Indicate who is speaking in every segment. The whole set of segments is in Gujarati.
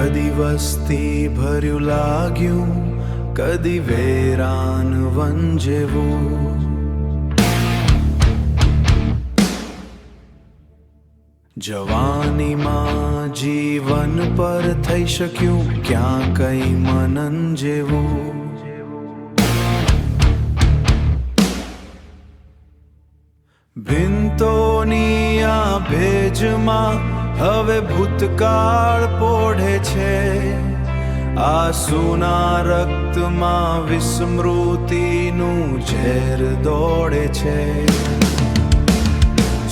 Speaker 1: કદી વસ્તી ભર્યું લાગ્યું, કદી વેરાન વન જેવું. જવાનીમાં જીવન પર થઈ શક્યું ક્યાં કઈ મનન જેવું. ભીંતોની આ ભેજમાં હવે ભૂતકાળ પોઢે છે. આંસુના રક્તમાં વિસ્મૃતિનું ઝેર દોડે છે.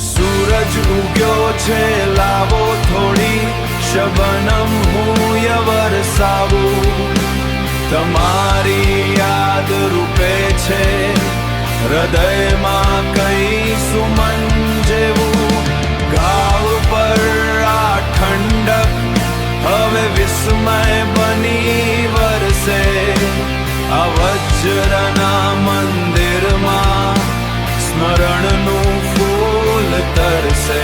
Speaker 1: સૂરજ ઉગ્યો છે, લાવો થોડી શબનમ હું વરસાવું. તમારી યાદ રૂપે છે હૃદયમાં કઈ સુમન જેવું. ગાવ પર આ ઠંડક હવે વિસ્મય બની વરસે. આ વજ્રના મંદિરમાં સ્મરણનું ફૂલ તરસે.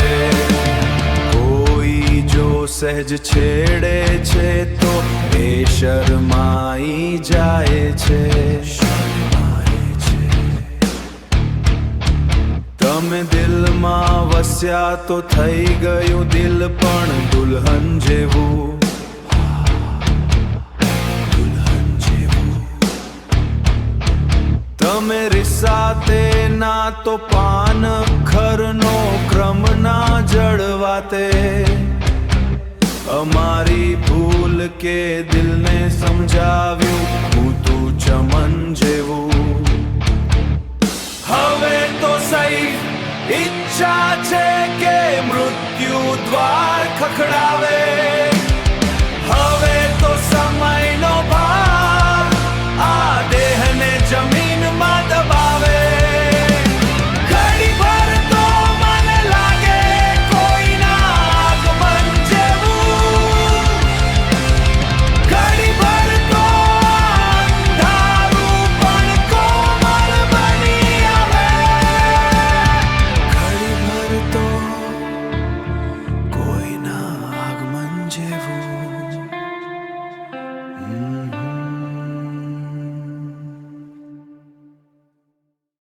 Speaker 1: કોઈ જો સહેજ છેડે છે તો એ શરમાઈ જાય છે. તમે દિલમાં વસ્યા તો થઈ ગયું દિલ પણ દુલ્હન જેવું. તમે રિસાતે ના તો પાન ખરનો ક્રમ ના જળવાતે. અમારી ભૂલ કે દિલને સમજાવ્યું હું તું ચમન જેવું. હવે તો સહી ઈચ્છા છે કે મૃત્યુ દ્વાર ખખડાવે.